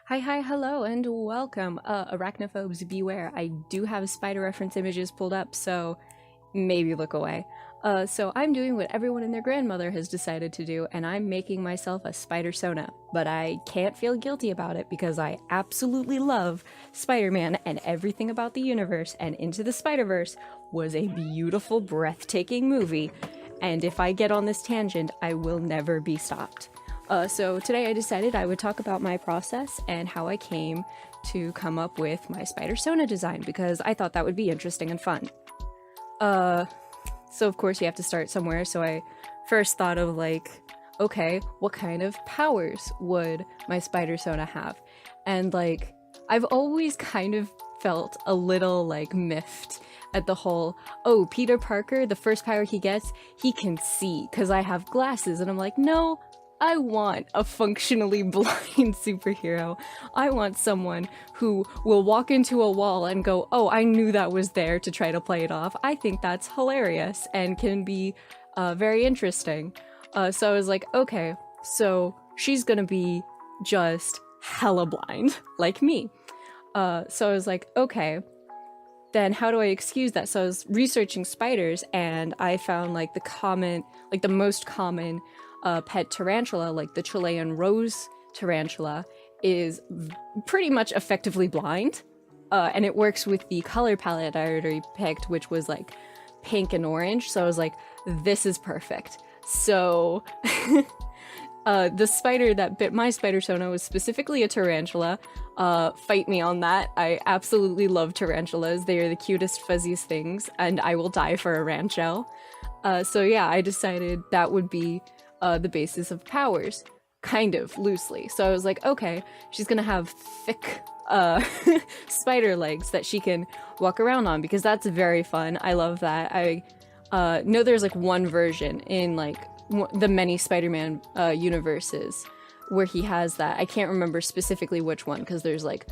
Hi, hello, and welcome. Arachnophobes, beware. I do have spider reference images pulled up, so maybe look away. So I'm doing what everyone and their grandmother has decided to do, and I'm making myself a spider sona. But I can't feel guilty about it because I absolutely love Spider-Man and everything about the universe, and Into the Spider-Verse was a beautiful, breathtaking movie. And if I get on this tangent, I will never be stopped. So today I decided I would talk about my process and how I came to come up with my spider sona design because I thought that would be interesting and fun. So of course you have to start somewhere. So I first thought of like, okay, what kind of powers would my spider sona have? And like, I've always kind of felt a little like miffed at the whole, oh, Peter Parker, the first power he gets, he can see because I have glasses. And I'm like, no, I want a functionally blind superhero. I want someone who will walk into a wall and go, oh, I knew that was there to try to play it off. I think that's hilarious and can be very interesting. So I was like, okay, so she's gonna be just hella blind, like me. So I was like, okay, then how do I excuse that? So I was researching spiders and I found like the most common pet tarantula, like the Chilean rose tarantula, is pretty much effectively blind. And it works with the color palette I already picked, which was like pink and orange. So I was like, this is perfect. So the spider that bit my spider sona was specifically a tarantula. Fight me on that. I absolutely love tarantulas. They are the cutest, fuzziest things, and I will die for a rancho. So yeah, I decided that would be the basis of powers, kind of loosely. So I was like, okay, she's gonna have thick spider legs that she can walk around on because that's very fun. I love that. I know there's like one version in like the many Spider-Man universes where he has that. I can't remember specifically which one because there's like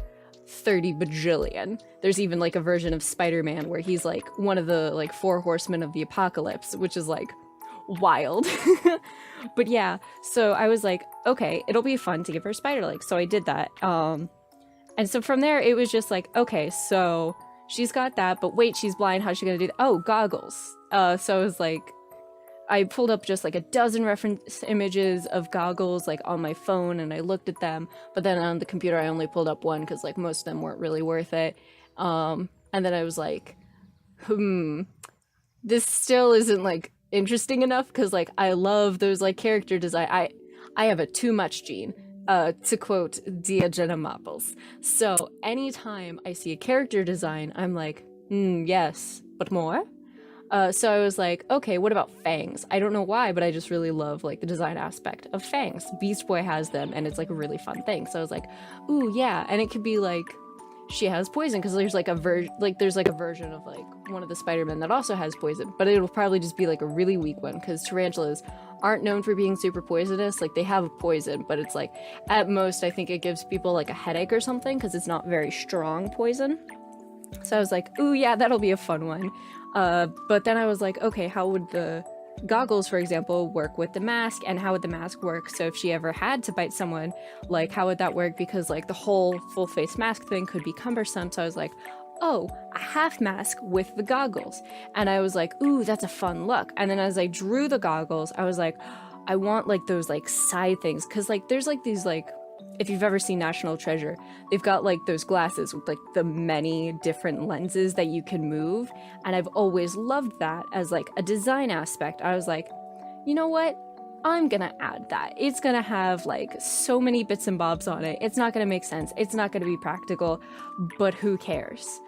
30 bajillion. There's even like a version of Spider-Man where he's like one of the like four horsemen of the apocalypse, which is like wild. But yeah, so I was like, okay, it'll be fun to give her spider legs. So I did that. And so from there, it was just like, okay, so she's got that, but wait, she's blind. How's she gonna do that? Oh, goggles. So I was like, I pulled up just like a dozen reference images of goggles like on my phone and I looked at them, but then on the computer I only pulled up one because like most of them weren't really worth it. And then I was like, this still isn't like interesting enough because like I love those like character design. I have a too much gene. To quote Diagena Maples. So anytime I see a character design, I'm like, yes, but more. So I was like, okay, what about fangs? I don't know why, but I just really love like the design aspect of fangs. Beast Boy has them, and it's like a really fun thing. So I was like, ooh, yeah, and it could be like she has poison because there's like a version of like one of the Spider-Men that also has poison, but it'll probably just be like a really weak one because tarantulas aren't known for being super poisonous. Like they have poison, but it's like at most I think it gives people like a headache or something because it's not very strong poison. So I was like, ooh, yeah, that'll be a fun one. But then I was like, okay, how would the goggles, for example, work with the mask, and how would the mask work? So if she ever had to bite someone, like how would that work? Because like the whole full face mask thing could be cumbersome. So I was like, oh, a half mask with the goggles. And I was like, ooh, that's a fun look. And then as I drew the goggles, I was like, I want like those like side things. Cause like there's like these like, if you've ever seen National Treasure, they've got like those glasses with like the many different lenses that you can move. And I've always loved that as like a design aspect. I was like, you know what? I'm gonna add that. It's gonna have like so many bits and bobs on it. It's not gonna make sense. It's not gonna be practical, but who cares?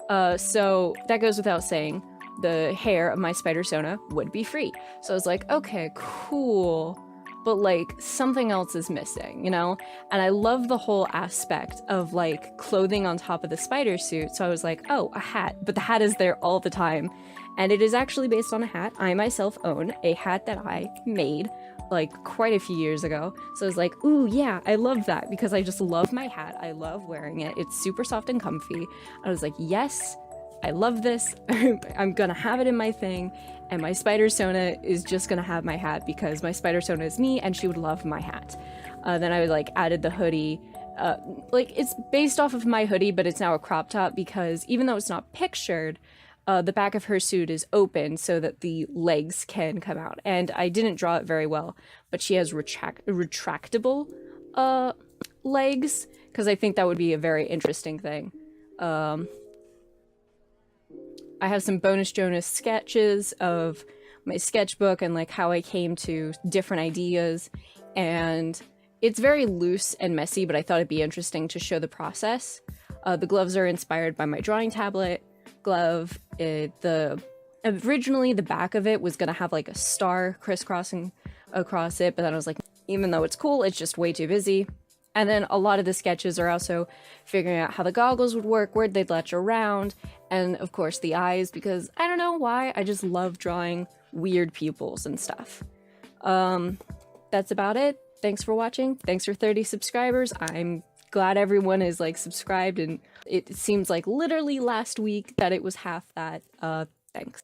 So that goes without saying. The hair of my spider sona would be free. So I was like, okay, cool. But like something else is missing, you know? And I love the whole aspect of like clothing on top of the spider suit. So I was like, oh, a hat. But the hat is there all the time. And it is actually based on a hat. I myself own a hat that I made like quite a few years ago. So I was like, ooh, yeah, I love that because I just love my hat. I love wearing it. It's super soft and comfy. I was like, yes, I love this. I'm gonna have it in my thing. And my spider sona is just gonna have my hat because my spider sona is me and she would love my hat. Then I like added the hoodie like it's based off of my hoodie, but it's now a crop top because even though it's not pictured, the back of her suit is open so that the legs can come out. And I didn't draw it very well, but she has retractable legs because I think that would be a very interesting thing. I have some bonus Jonas sketches of my sketchbook and like how I came to different ideas, and it's very loose and messy, but I thought it'd be interesting to show the process. The gloves are inspired by my drawing tablet glove. Originally the back of it was gonna have like a star crisscrossing across it, but then I was like, even though it's cool, it's just way too busy. And then a lot of the sketches are also figuring out how the goggles would work, where they'd latch around, and of course the eyes, because I don't know why, I just love drawing weird pupils and stuff. That's about it. Thanks for watching. Thanks for 30 subscribers. I'm glad everyone is like subscribed, and it seems like literally last week that it was half that. Thanks.